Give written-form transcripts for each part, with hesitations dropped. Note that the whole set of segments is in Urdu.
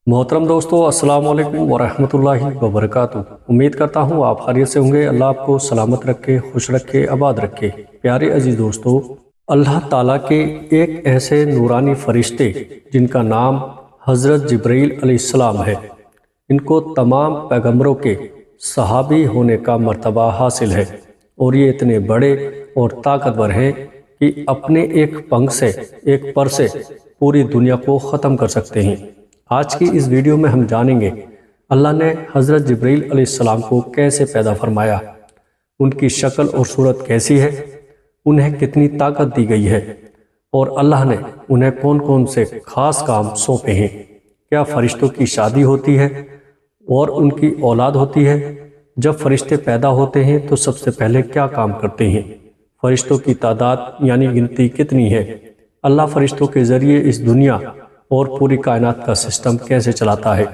محترم دوستو، السلام علیکم ورحمۃ اللہ وبرکاتہ۔ امید کرتا ہوں آپ خیریت سے ہوں گے۔ اللہ آپ کو سلامت رکھے، خوش رکھے، آباد رکھے۔ پیارے عزیز دوستو، اللہ تعالیٰ کے ایک ایسے نورانی فرشتے جن کا نام حضرت جبرائیل علیہ السلام ہے، ان کو تمام پیغمبروں کے صحابی ہونے کا مرتبہ حاصل ہے، اور یہ اتنے بڑے اور طاقتور ہیں کہ اپنے ایک پنکھ سے، ایک پر سے پوری دنیا کو ختم کر سکتے ہیں۔ آج کی اس ویڈیو میں ہم جانیں گے اللہ نے حضرت جبرائیل علیہ السلام کو کیسے پیدا فرمایا، ان کی شکل اور صورت کیسی ہے، انہیں کتنی طاقت دی گئی ہے، اور اللہ نے انہیں کون کون سے خاص کام سونپے ہیں، کیا فرشتوں کی شادی ہوتی ہے اور ان کی اولاد ہوتی ہے، جب فرشتے پیدا ہوتے ہیں تو سب سے پہلے کیا کام کرتے ہیں، فرشتوں کی تعداد یعنی گنتی کتنی ہے، اللہ فرشتوں کے ذریعے اس دنیا اور پوری کائنات کا سسٹم کیسے چلاتا ہے،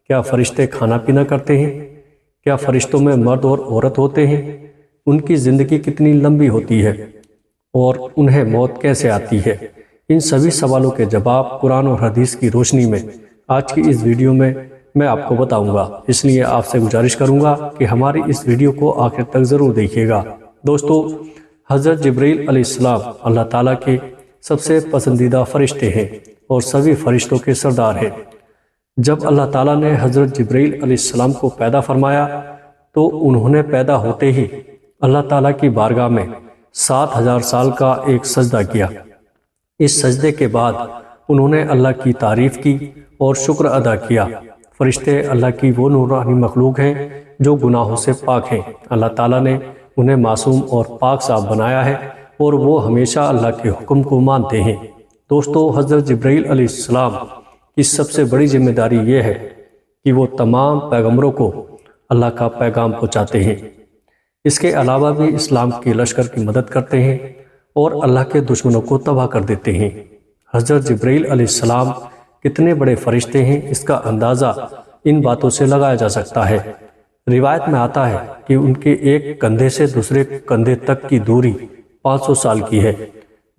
کیا فرشتے کھانا پینا کرتے ہیں، کیا فرشتوں میں مرد اور عورت ہوتے ہیں، ان کی زندگی کتنی لمبی ہوتی ہے اور انہیں موت کیسے آتی ہے۔ ان سبھی سوالوں کے جواب قرآن اور حدیث کی روشنی میں آج کی اس ویڈیو میں آپ کو بتاؤں گا، اس لیے آپ سے گزارش کروں گا کہ ہماری اس ویڈیو کو آخر تک ضرور دیکھیے گا۔ دوستو، حضرت جبرائیل علیہ السلام اللہ تعالیٰ کے سب سے پسندیدہ فرشتے ہیں اور سبھی فرشتوں کے سردار ہیں۔ جب اللہ تعالیٰ نے حضرت جبرائیل علیہ السلام کو پیدا فرمایا تو انہوں نے پیدا ہوتے ہی اللہ تعالیٰ کی بارگاہ میں 7000 سال کا ایک سجدہ کیا۔ اس سجدے کے بعد انہوں نے اللہ کی تعریف کی اور شکر ادا کیا۔ فرشتے اللہ کی وہ نورانی مخلوق ہیں جو گناہوں سے پاک ہیں۔ اللہ تعالیٰ نے انہیں معصوم اور پاک صاف بنایا ہے اور وہ ہمیشہ اللہ کے حکم کو مانتے ہیں۔ دوستو، حضرت جبرائیل علیہ السلام کی سب سے بڑی ذمہ داری یہ ہے کہ وہ تمام پیغمبروں کو اللہ کا پیغام پہنچاتے ہیں۔ اس کے علاوہ بھی اسلام کے لشکر کی مدد کرتے ہیں اور اللہ کے دشمنوں کو تباہ کر دیتے ہیں۔ حضرت جبرائیل علیہ السلام کتنے بڑے فرشتے ہیں، اس کا اندازہ ان باتوں سے لگایا جا سکتا ہے۔ روایت میں آتا ہے کہ ان کے ایک کندھے سے دوسرے کندھے تک کی دوری 500 سال کی ہے۔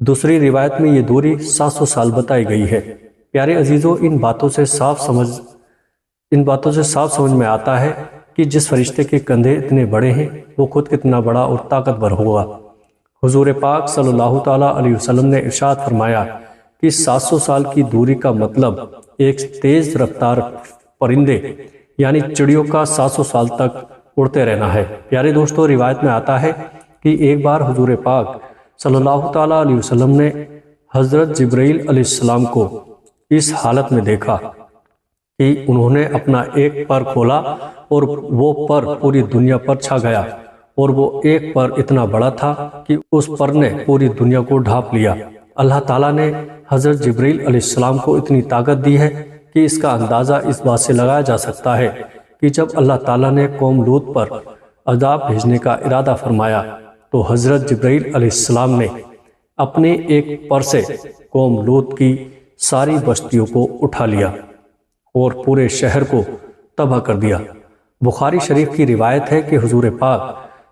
دوسری روایت میں یہ دوری 700 سال بتائی گئی ہے۔ پیارے عزیزو، ان باتوں سے صاف سمجھ میں آتا ہے کہ جس فرشتے کے کندھے اتنے بڑے ہیں وہ خود کتنا بڑا اور طاقتور ہوگا۔ حضور پاک صلی اللہ تعالیٰ علیہ وسلم نے ارشاد فرمایا کہ 700 سال کی دوری کا مطلب ایک تیز رفتار پرندے یعنی چڑیوں کا 700 سال تک اڑتے رہنا ہے۔ پیارے دوستو، روایت میں آتا ہے کہ ایک بار حضور پاک صلی اللہ تعالیٰ علیہ وسلم نے حضرت جبرائیل علیہ السلام کو اس حالت میں دیکھا کہ انہوں نے اپنا ایک پر کھولا اور وہ پر پوری دنیا پر چھا گیا، اور وہ ایک پر اتنا بڑا تھا کہ اس پر نے پوری دنیا کو ڈھانپ لیا۔ اللہ تعالیٰ نے حضرت جبرائیل علیہ السلام کو اتنی طاقت دی ہے کہ اس کا اندازہ اس بات سے لگایا جا سکتا ہے کہ جب اللہ تعالیٰ نے قوم لوط پر عذاب بھیجنے کا ارادہ فرمایا تو حضرت جبرائیل علیہ السلام نے اپنے ایک پر سے قوم لوط کی ساری بستیوں کو اٹھا لیا اور پورے شہر کو تباہ کر دیا۔ بخاری شریف کی روایت ہے کہ حضور پاک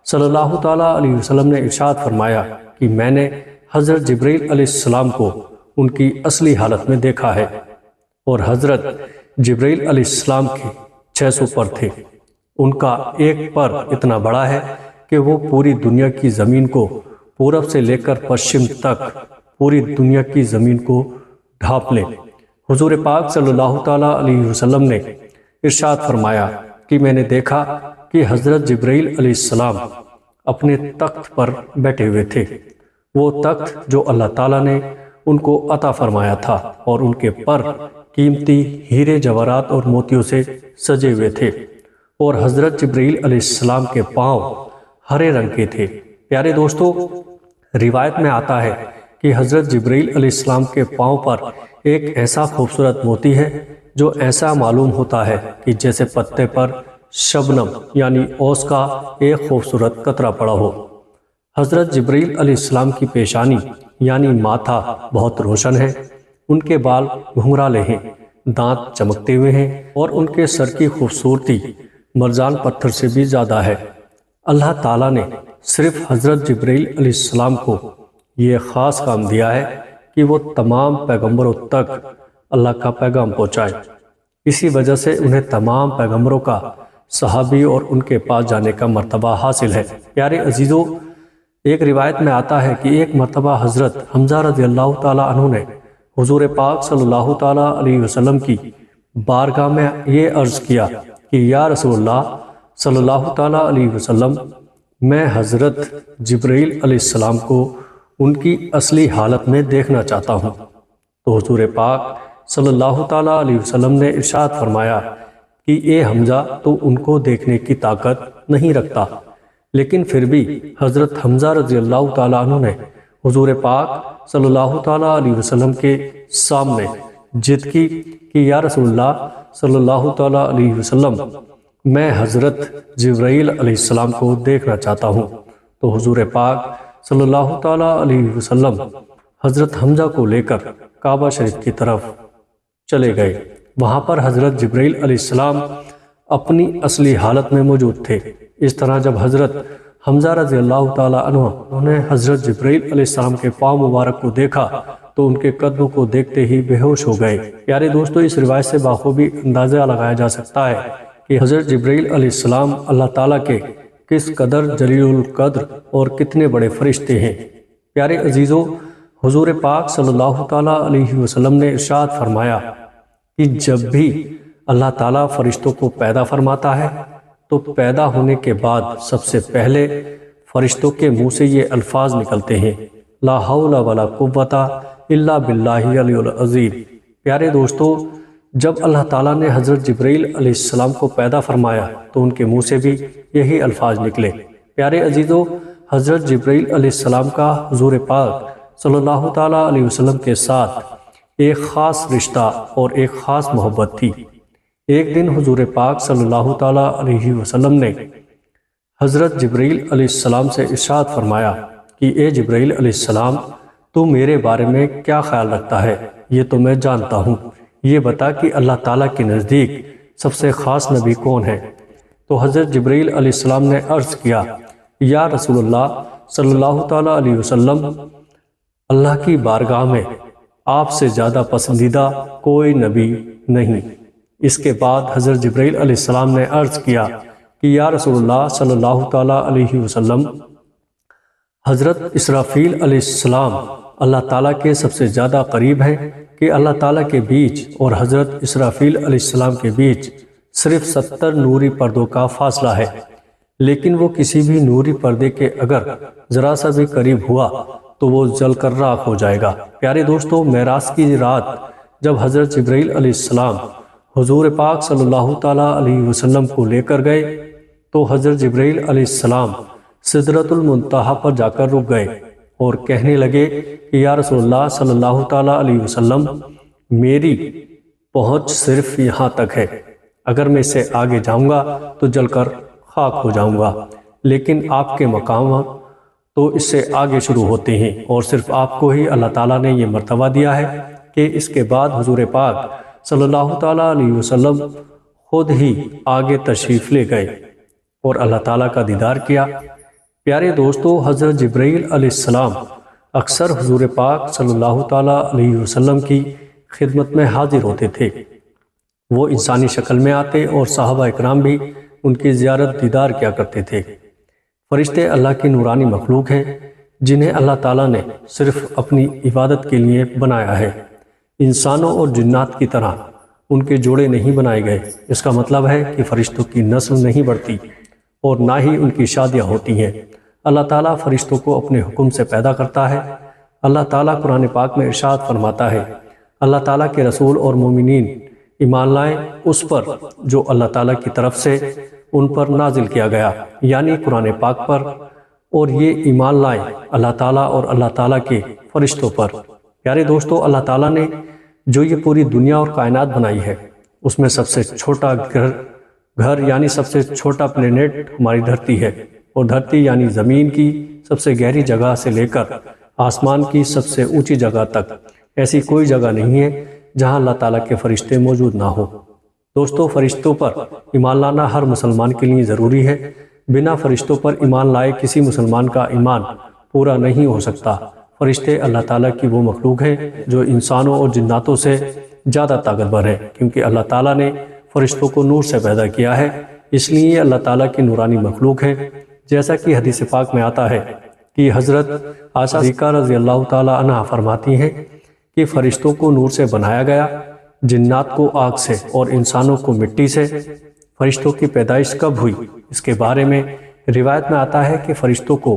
صلی اللہ تعالیٰ علیہ وسلم نے ارشاد فرمایا کہ میں نے حضرت جبرائیل علیہ السلام کو ان کی اصلی حالت میں دیکھا ہے، اور حضرت جبرائیل علیہ السلام کے 600 پر تھے۔ ان کا ایک پر اتنا بڑا ہے کہ وہ پوری دنیا کی زمین کو پورب سے لے کر پشچم تک پوری دنیا کی زمین کو ڈھانپ لیں۔ حضور پاک صلی اللہ تعالیٰ علیہ وسلم نے ارشاد فرمایا کہ میں نے دیکھا کہ حضرت جبرائیل علیہ السلام اپنے تخت پر بیٹھے ہوئے تھے، وہ تخت جو اللہ تعالیٰ نے ان کو عطا فرمایا تھا، اور ان کے پر قیمتی ہیرے جواہرات اور موتیوں سے سجے ہوئے تھے، اور حضرت جبرائیل علیہ السلام کے پاؤں ہرے رنگ کے تھے۔ پیارے دوستو، روایت میں آتا ہے کہ حضرت جبرائیل علیہ السلام کے پاؤں پر ایک ایسا خوبصورت موتی ہے جو ایسا معلوم ہوتا ہے کہ جیسے پتے پر شبنم یعنی اوس کا ایک خوبصورت قطرہ پڑا ہو۔ حضرت جبرائیل علیہ السلام کی پیشانی یعنی ماتھا بہت روشن ہے، ان کے بال گھنگرالے ہیں، دانت چمکتے ہوئے ہیں، اور ان کے سر کی خوبصورتی مرجان پتھر سے بھی زیادہ ہے۔ اللہ تعالیٰ نے صرف حضرت جبرائیل علیہ السلام کو یہ خاص کام دیا ہے کہ وہ تمام پیغمبروں تک اللہ کا پیغام پہنچائے۔ اسی وجہ سے انہیں تمام پیغمبروں کا صحابی اور ان کے پاس جانے کا مرتبہ حاصل ہے۔ پیارے عزیزو، ایک روایت میں آتا ہے کہ ایک مرتبہ حضرت حمزہ رضی اللہ تعالیٰ عنہ نے حضور پاک صلی اللہ تعالیٰ علیہ وسلم کی بارگاہ میں یہ عرض کیا کہ یا رسول اللہ صلی اللہ تعالیٰ علیہ وسلم، میں حضرت جبرائیل علیہ السلام کو ان کی اصلی حالت میں دیکھنا چاہتا ہوں۔ تو حضور پاک صلی اللہ تعالیٰ علیہ وسلم نے ارشاد فرمایا کہ اے حمزہ، تو ان کو دیکھنے کی طاقت نہیں رکھتا، لیکن پھر بھی حضرت حمزہ رضی اللہ تعالیٰ عنہ نے حضور پاک صلی اللہ تعالیٰ علیہ وسلم کے سامنے ضد کی کہ یا رسول اللہ صلی اللہ تعالیٰ علیہ وسلم، میں حضرت جبرائیل علیہ السلام کو دیکھنا چاہتا ہوں۔ تو حضور پاک صلی اللہ تعالیٰ علیہ وسلم حضرت حمزہ کو لے کر کعبہ شریف کی طرف چلے گئے۔ وہاں پر حضرت جبرائیل علیہ السلام اپنی اصلی حالت میں موجود تھے۔ اس طرح جب حضرت حمزہ رضی اللہ تعالیٰ عنہ انہوں نے حضرت جبرائیل علیہ السلام کے پاؤں مبارک کو دیکھا تو ان کے قدموں کو دیکھتے ہی بے ہوش ہو گئے۔ پیارے دوستو، اس روایت سے بخوبی اندازہ لگایا جا سکتا ہے کہ حضرت جبرائیل علیہ السلام اللہ تعالیٰ کے کس قدر جلیل القدر اور کتنے بڑے فرشتے ہیں۔ پیارے عزیزو، حضور پاک صلی اللہ تعالیٰ علیہ وسلم نے ارشاد فرمایا کہ جب بھی اللہ تعالیٰ فرشتوں کو پیدا فرماتا ہے تو پیدا ہونے کے بعد سب سے پہلے فرشتوں کے منہ سے یہ الفاظ نکلتے ہیں، لا حول ولا قوت الا باللہ العلی العظیم۔ پیارے دوستو، جب اللہ تعالیٰ نے حضرت جبرائیل علیہ السلام کو پیدا فرمایا تو ان کے منہ سے بھی یہی الفاظ نکلے۔ پیارے عزیزو، حضرت جبرائیل علیہ السلام کا حضور پاک صلی اللہ تعالیٰ علیہ وسلم کے ساتھ ایک خاص رشتہ اور ایک خاص محبت تھی۔ ایک دن حضور پاک صلی اللہ تعالیٰ علیہ وسلم نے حضرت جبرائیل علیہ السلام سے ارشاد فرمایا کہ اے جبرائیل علیہ السلام، تو میرے بارے میں کیا خیال رکھتا ہے؟ یہ تو میں جانتا ہوں، یہ بتا کہ اللہ تعالیٰ کے نزدیک سب سے خاص نبی کون ہے؟ تو حضرت جبرائیل علیہ السلام نے عرض کیا، یا رسول اللہ صلی اللہ تعالیٰ علیہ وسلم، اللہ کی بارگاہ میں آپ سے زیادہ پسندیدہ کوئی نبی نہیں۔ اس کے بعد حضرت جبرائیل علیہ السلام نے عرض کیا کہ یا رسول اللہ صلی اللہ تعالیٰ علیہ وسلم، حضرت اسرافیل علیہ السلام اللہ تعالیٰ کے سب سے زیادہ قریب ہیں کہ اللہ تعالیٰ کے بیچ اور حضرت اسرافیل علیہ السلام کے بیچ صرف 70 نوری پردوں کا فاصلہ ہے، لیکن وہ کسی بھی نوری پردے کے اگر ذرا سا بھی قریب ہوا تو وہ جل کر راکھ ہو جائے گا۔ پیارے دوستو، معراج کی رات جب حضرت جبرائیل علیہ السلام حضور پاک صلی اللہ تعالیٰ علیہ وسلم کو لے کر گئے تو حضرت جبرائیل علیہ السلام سدرۃ المنتہا پر جا کر رک گئے اور کہنے لگے کہ یا رسول اللہ صلی اللہ تعالیٰ علیہ وسلم، میری پہنچ صرف یہاں تک ہے، اگر میں اس سے آگے جاؤں گا تو جل کر خاک ہو جاؤں گا، لیکن آپ کے مقامات تو اس سے آگے شروع ہوتے ہیں، اور صرف آپ کو ہی اللہ تعالیٰ نے یہ مرتبہ دیا ہے کہ اس کے بعد حضور پاک صلی اللہ تعالیٰ علیہ وسلم خود ہی آگے تشریف لے گئے اور اللہ تعالیٰ کا دیدار کیا۔ پیارے دوستو، حضرت جبرائیل علیہ السلام اکثر حضور پاک صلی اللہ تعالیٰ علیہ وسلم کی خدمت میں حاضر ہوتے تھے۔ وہ انسانی شکل میں آتے اور صحابہ اکرام بھی ان کی زیارت دیدار کیا کرتے تھے۔ فرشتے اللہ کی نورانی مخلوق ہیں جنہیں اللہ تعالیٰ نے صرف اپنی عبادت کے لیے بنایا ہے۔ انسانوں اور جنات کی طرح ان کے جوڑے نہیں بنائے گئے۔ اس کا مطلب ہے کہ فرشتوں کی نسل نہیں بڑھتی اور نہ ہی ان کی شادیاں ہوتی ہیں۔ اللہ تعالیٰ فرشتوں کو اپنے حکم سے پیدا کرتا ہے۔ اللہ تعالیٰ قرآن پاک میں ارشاد فرماتا ہے، اللہ تعالیٰ کے رسول اور مومنین ایمان لائیں اس پر جو اللہ تعالیٰ کی طرف سے ان پر نازل کیا گیا، یعنی قرآن پاک پر، اور یہ ایمان لائیں اللہ تعالیٰ اور اللہ تعالیٰ کے فرشتوں پر۔ پیارے دوستو، اللہ تعالیٰ نے جو یہ پوری دنیا اور کائنات بنائی ہے، اس میں سب سے چھوٹا گھر یعنی سب سے چھوٹا پلینٹ ہماری دھرتی ہے، اور دھرتی یعنی زمین کی سب سے گہری جگہ سے لے کر آسمان کی سب سے اونچی جگہ تک ایسی کوئی جگہ نہیں ہے جہاں اللہ تعالیٰ کے فرشتے موجود نہ ہو۔ دوستو، فرشتوں پر ایمان لانا ہر مسلمان کے لیے ضروری ہے۔ بنا فرشتوں پر ایمان لائے کسی مسلمان کا ایمان پورا نہیں ہو سکتا۔ فرشتے اللہ تعالیٰ کی وہ مخلوق ہیں جو انسانوں اور جناتوں سے زیادہ طاقتور ہے، کیونکہ اللہ تعالیٰ نے فرشتوں کو نور سے پیدا کیا ہے، اس لیے یہ اللہ تعالیٰ کی نورانی مخلوق ہے۔ جیسا کہ حدیث پاک میں آتا ہے کہ حضرت عائشہ صدیقہ رضی اللہ تعالیٰ عنہ فرماتی ہیں کہ فرشتوں کو نور سے بنایا گیا، جنات کو آگ سے اور انسانوں کو مٹی سے۔ فرشتوں کی پیدائش کب ہوئی؟ اس کے بارے میں روایت میں آتا ہے کہ فرشتوں کو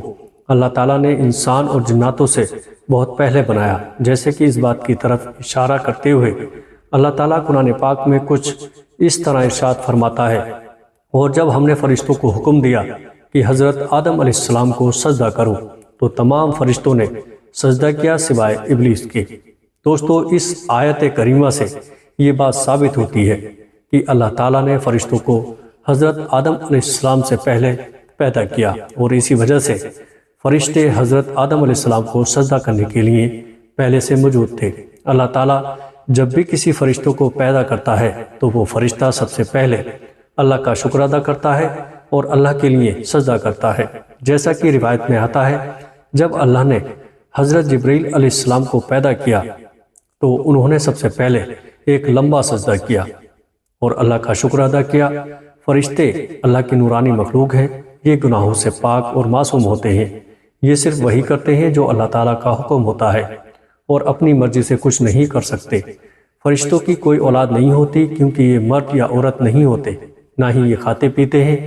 اللہ تعالیٰ نے انسان اور جناتوں سے بہت پہلے بنایا، جیسے کہ اس بات کی طرف اشارہ کرتے ہوئے اللہ تعالیٰ قرآن پاک میں کچھ اس طرح ارشاد فرماتا ہے، اور جب ہم نے فرشتوں کو حکم دیا کہ حضرت آدم علیہ السلام کو سجدہ کرو تو تمام فرشتوں نے سجدہ کیا سوائے ابلیس کے۔ دوستو، اس آیت کریمہ سے یہ بات ثابت ہوتی ہے کہ اللہ تعالیٰ نے فرشتوں کو حضرت آدم علیہ السلام سے پہلے پیدا کیا، اور اسی وجہ سے فرشتے حضرت آدم علیہ السلام کو سجدہ کرنے کے لیے پہلے سے موجود تھے۔ اللہ تعالیٰ جب بھی کسی فرشتوں کو پیدا کرتا ہے تو وہ فرشتہ سب سے پہلے اللہ کا شکر ادا کرتا ہے اور اللہ کے لیے سجدہ کرتا ہے، جیسا کہ روایت میں آتا ہے جب اللہ نے حضرت جبرائیل علیہ السلام کو پیدا کیا تو انہوں نے سب سے پہلے ایک لمبا سجدہ کیا اور اللہ کا شکر ادا کیا۔ فرشتے اللہ کی نورانی مخلوق ہیں، یہ گناہوں سے پاک اور معصوم ہوتے ہیں، یہ صرف وہی کرتے ہیں جو اللہ تعالیٰ کا حکم ہوتا ہے اور اپنی مرضی سے کچھ نہیں کر سکتے۔ فرشتوں کی کوئی اولاد نہیں ہوتی، کیونکہ یہ مرد یا عورت نہیں ہوتے، نہ ہی یہ کھاتے پیتے ہیں۔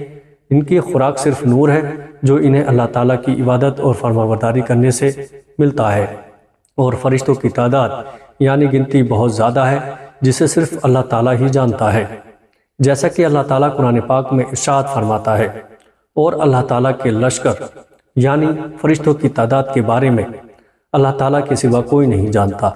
ان کی خوراک صرف نور ہے جو انہیں اللہ تعالیٰ کی عبادت اور فرمانبرداری کرنے سے ملتا ہے، اور فرشتوں کی تعداد یعنی گنتی بہت زیادہ ہے جسے صرف اللہ تعالیٰ ہی جانتا ہے، جیسا کہ اللہ تعالیٰ قرآن پاک میں ارشاد فرماتا ہے، اور اللہ تعالیٰ کے لشکر یعنی فرشتوں کی تعداد کے بارے میں اللہ تعالیٰ کے سوا کوئی نہیں جانتا،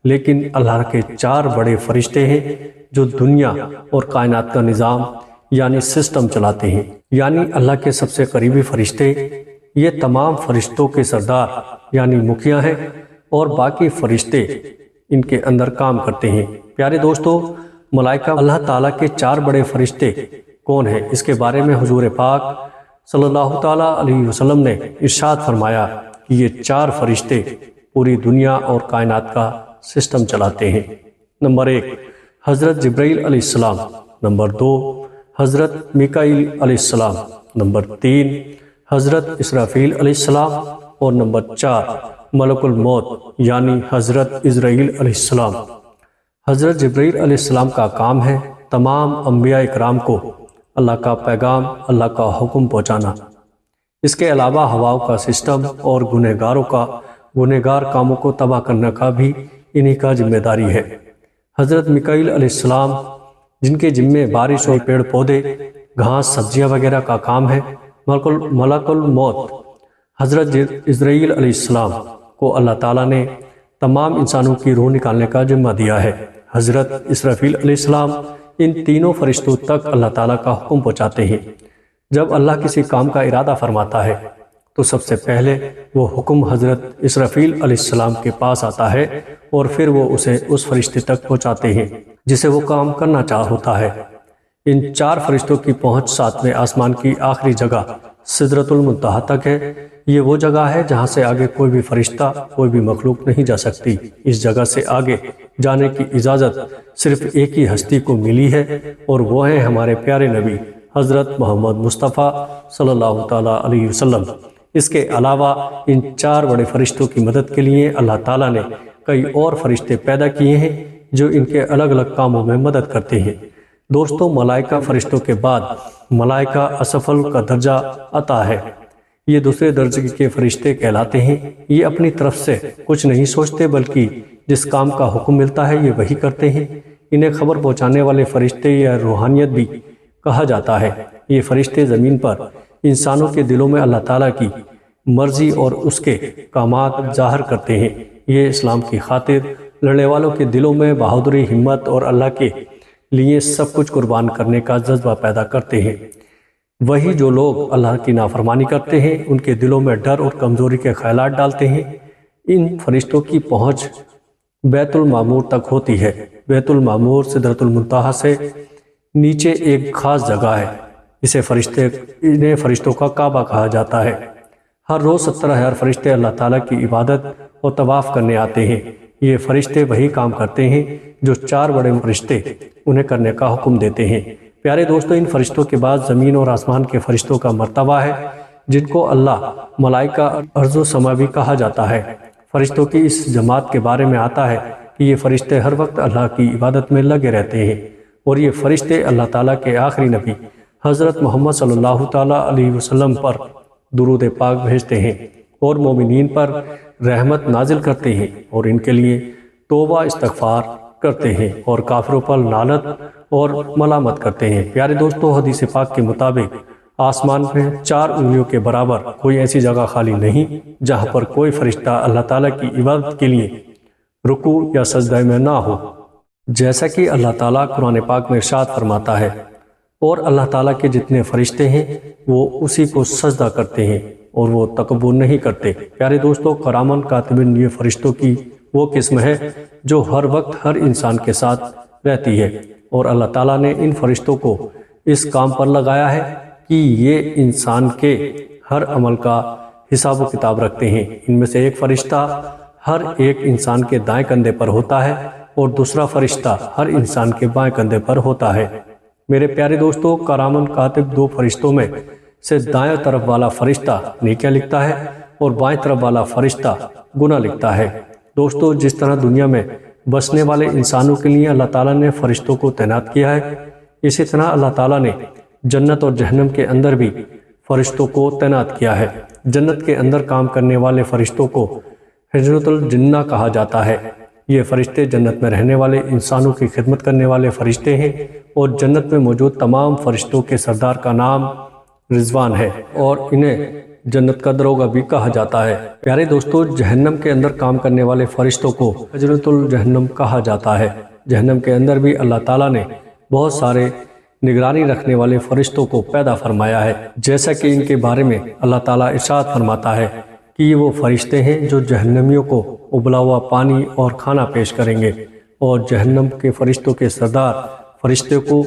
لیکن اللہ کے 4 بڑے فرشتے ہیں جو دنیا اور کائنات کا نظام یعنی سسٹم چلاتے ہیں۔ یعنی اللہ کے سب سے قریبی فرشتے یہ تمام فرشتوں کے سردار یعنی مکھیا ہیں، اور باقی فرشتے ان کے اندر کام کرتے ہیں۔ پیارے دوستو، ملائکہ اللہ تعالیٰ کے 4 بڑے فرشتے کون ہیں؟ اس کے بارے میں حضور پاک صلی اللہ تعالیٰ علیہ وسلم نے ارشاد فرمایا کہ یہ 4 فرشتے پوری دنیا اور کائنات کا سسٹم چلاتے ہیں۔ نمبر 1 حضرت جبرائیل علیہ السلام، نمبر 2 حضرت میکائیل علیہ السلام، نمبر 3 حضرت اسرافیل علیہ السلام، اور نمبر 4 ملک الموت یعنی حضرت عزرائیل علیہ السلام۔ حضرت جبرائیل علیہ السلام کا کام ہے تمام انبیاء اکرام کو اللہ کا پیغام، اللہ کا حکم پہنچانا۔ اس کے علاوہ ہواؤں کا سسٹم اور گنہگار کاموں کو تباہ کرنے کا بھی انہی کا ذمہ داری ہے۔ حضرت میکائیل علیہ السلام جن کے ذمے بارش اور پیڑ پودے، گھاس، سبزیاں وغیرہ کا کام ہے۔ ملک الموت حضرت عزرائیل علیہ السلام کو اللہ تعالیٰ نے تمام انسانوں کی روح نکالنے کا ذمہ دیا ہے۔ حضرت اسرافیل علیہ السلام ان تینوں فرشتوں تک اللہ تعالیٰ کا حکم پہنچاتے ہیں۔ جب اللہ کسی کام کا ارادہ فرماتا ہے تو سب سے پہلے وہ حکم حضرت اسرافیل علیہ السلام کے پاس آتا ہے، اور پھر وہ اسے اس فرشتے تک پہنچاتے ہیں جسے وہ کام کرنا ہوتا ہے۔ ان 4 فرشتوں کی پہنچ 7ویں آسمان کی آخری جگہ سدرۃ المنتہا تک ہے۔ یہ وہ جگہ ہے جہاں سے آگے کوئی بھی فرشتہ، کوئی بھی مخلوق نہیں جا سکتی۔ اس جگہ سے آگے جانے کی اجازت صرف ایک ہی ہستی کو ملی ہے، اور وہ ہیں ہمارے پیارے نبی حضرت محمد مصطفیٰ صلی اللہ تعالیٰ علیہ وسلم۔ اس کے علاوہ ان 4 بڑے فرشتوں کی مدد کے لیے اللہ تعالیٰ نے کئی اور فرشتے پیدا کیے ہیں جو ان کے الگ الگ کاموں میں مدد کرتے ہیں۔ دوستو، ملائکہ فرشتوں کے بعد ملائکہ اسفل کا درجہ عطا ہے۔ یہ دوسرے درجے کے فرشتے کہلاتے ہیں۔ یہ اپنی طرف سے کچھ نہیں سوچتے، بلکہ جس کام کا حکم ملتا ہے یہ وہی کرتے ہیں۔ انہیں خبر پہنچانے والے فرشتے یا روحانیت بھی کہا جاتا ہے۔ یہ فرشتے زمین پر انسانوں کے دلوں میں اللہ تعالیٰ کی مرضی اور اس کے کامات ظاہر کرتے ہیں۔ یہ اسلام کی خاطر لڑنے والوں کے دلوں میں بہادری، ہمت اور اللہ کے لیے سب کچھ قربان کرنے کا جذبہ پیدا کرتے ہیں۔ وہی جو لوگ اللہ کی نافرمانی کرتے ہیں ان کے دلوں میں ڈر اور کمزوری کے خیالات ڈالتے ہیں۔ ان فرشتوں کی پہنچ بیت المعمور تک ہوتی ہے۔ بیت المعمور سدرۃ المنتہا سے نیچے ایک خاص جگہ ہے۔ انہیں فرشتوں کا کعبہ کہا جاتا ہے۔ ہر روز 70,000 فرشتے اللہ تعالیٰ کی عبادت اور طواف کرنے آتے ہیں۔ یہ فرشتے وہی کام کرتے ہیں جو 4 بڑے فرشتے انہیں کرنے کا حکم دیتے ہیں۔ پیارے دوستو، ان فرشتوں کے بعد زمین اور آسمان کے فرشتوں کا مرتبہ ہے، جن کو اللہ ملائکہ ارض و سما بھی کہا جاتا ہے۔ فرشتوں کی اس جماعت کے بارے میں آتا ہے کہ یہ فرشتے ہر وقت اللہ کی عبادت میں لگے رہتے ہیں، اور یہ فرشتے اللہ تعالیٰ کے آخری نبی حضرت محمد صلی اللہ تعالیٰ علیہ وسلم پر درود پاک بھیجتے ہیں اور مومنین پر رحمت نازل کرتے ہیں، اور ان کے لیے توبہ استغفار کرتے ہیں اور کافروں پر لعنت اور ملامت کرتے ہیں۔ پیارے دوستو، حدیث پاک کے مطابق آسمان میں 4 انگلیوں کے برابر کوئی ایسی جگہ خالی نہیں جہاں پر کوئی فرشتہ اللہ تعالیٰ کی عبادت کے لیے رکوع یا سجدہ میں نہ ہو، جیسا کہ اللہ تعالیٰ قرآن پاک میں ارشاد فرماتا ہے، اور اللہ تعالیٰ کے جتنے فرشتے ہیں وہ اسی کو سجدہ کرتے ہیں اور وہ تکبر نہیں کرتے۔ پیارے دوستو، کرامن کاتبین یہ فرشتوں کی وہ قسم ہے جو ہر وقت ہر انسان کے ساتھ رہتی ہے، اور اللہ تعالیٰ نے ان فرشتوں کو اس کام پر لگایا ہے کہ یہ انسان کے ہر عمل کا حساب و کتاب رکھتے ہیں۔ ان میں سے ایک فرشتہ ہر ایک انسان کے دائیں کندھے پر ہوتا ہے اور دوسرا فرشتہ ہر انسان کے بائیں کندھے پر ہوتا ہے۔ میرے پیارے دوستو، کرامن کاتب 2 فرشتوں میں سے دائیں طرف والا فرشتہ نیکیاں لکھتا ہے اور بائیں طرف والا فرشتہ گناہ لکھتا ہے۔ دوستو، جس طرح دنیا میں بسنے والے انسانوں کے لیے اللہ تعالیٰ نے فرشتوں کو تعینات کیا ہے، اسی طرح اللہ تعالیٰ نے جنت اور جہنم کے اندر بھی فرشتوں کو تعینات کیا ہے۔ جنت کے اندر کام کرنے والے فرشتوں کو حجرۃ الجنہ کہا جاتا ہے۔ یہ فرشتے جنت میں رہنے والے انسانوں کی خدمت کرنے والے فرشتے ہیں، اور جنت میں موجود تمام فرشتوں کے سردار کا نام رضوان ہے، اور انہیں جنت کا دروگہ بھی کہا جاتا ہے۔ پیارے دوستو، جہنم کے اندر کام کرنے والے فرشتوں کو حجرۃ الجہنم کہا جاتا ہے۔ جہنم کے اندر بھی اللہ تعالیٰ نے بہت سارے نگرانی رکھنے والے فرشتوں کو پیدا فرمایا ہے، جیسا کہ ان کے بارے میں اللہ تعالیٰ ارشاد فرماتا ہے کہ یہ وہ فرشتے ہیں جو جہنمیوں کو ابلا ہوا پانی اور کھانا پیش کریں گے، اور جہنم کے فرشتوں کے سردار فرشتے کو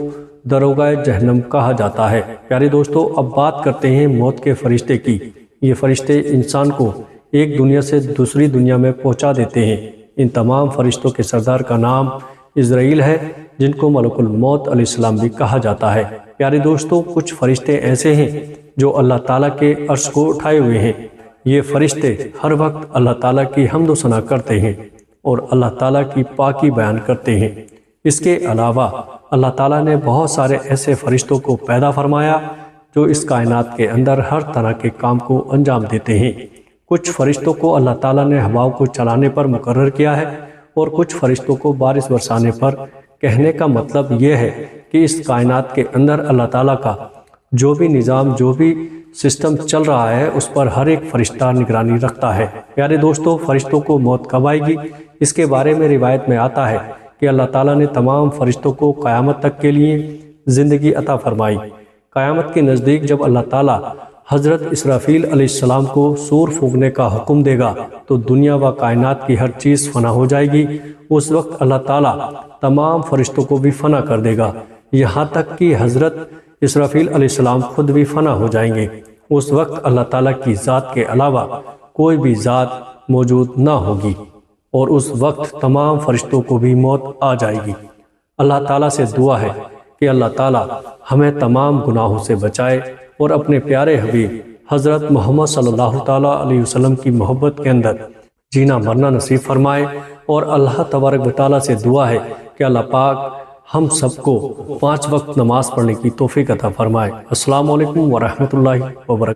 دروگہ جہنم کہا جاتا ہے۔ پیارے دوستو، اب بات کرتے ہیں موت کے فرشتے کی۔ یہ فرشتے انسان کو ایک دنیا سے دوسری دنیا میں پہنچا دیتے ہیں۔ ان تمام فرشتوں کے سردار کا نام اسرائیل ہے، جن کو ملک الموت علیہ السلام بھی کہا جاتا ہے۔ پیارے دوستو، کچھ فرشتے ایسے ہیں جو اللہ تعالیٰ کے عرش کو اٹھائے ہوئے ہیں۔ یہ فرشتے ہر وقت اللہ تعالیٰ کی حمد و ثنا کرتے ہیں اور اللہ تعالیٰ کی پاکی بیان کرتے ہیں۔ اس کے علاوہ اللہ تعالیٰ نے بہت سارے ایسے فرشتوں کو پیدا فرمایا جو اس کائنات کے اندر ہر طرح کے کام کو انجام دیتے ہیں۔ کچھ فرشتوں کو اللہ تعالیٰ نے ہواؤں کو چلانے پر مقرر کیا ہے، اور کچھ فرشتوں کو بارش برسانے پر۔ کہنے کا مطلب یہ ہے کہ اس کائنات کے اندر اللہ تعالیٰ کا جو بھی نظام، جو بھی سسٹم چل رہا ہے، اس پر ہر ایک فرشتہ نگرانی رکھتا ہے۔ پیارے دوستو، فرشتوں کو موت کب آئے گی؟ اس کے بارے میں روایت میں آتا ہے کہ اللہ تعالیٰ نے تمام فرشتوں کو قیامت تک کے لیے زندگی عطا فرمائی۔ قیامت کے نزدیک جب اللہ تعالیٰ حضرت اسرافیل علیہ السلام کو سور پھونکنے کا حکم دے گا تو دنیا و کائنات کی ہر چیز فنا ہو جائے گی۔ اس وقت اللہ تعالیٰ تمام فرشتوں کو بھی فنا کر دے گا، یہاں تک کہ حضرت اسرافیل علیہ السلام خود بھی فنا ہو جائیں گے۔ اس وقت اللہ تعالیٰ کی ذات کے علاوہ کوئی بھی ذات موجود نہ ہوگی، اور اس وقت تمام فرشتوں کو بھی موت آ جائے گی۔ اللہ تعالیٰ سے دعا ہے کہ اللہ تعالیٰ ہمیں تمام گناہوں سے بچائے اور اپنے پیارے حبیب حضرت محمد صلی اللہ تعالیٰ علیہ وسلم کی محبت کے اندر جینا مرنا نصیب فرمائے، اور اللہ تبارک و تعالیٰ سے دعا ہے کہ اللہ پاک ہم سب کو 5 وقت نماز پڑھنے کی توفیق عطا فرمائے۔ السلام علیکم ورحمۃ اللہ وبرکاتہ۔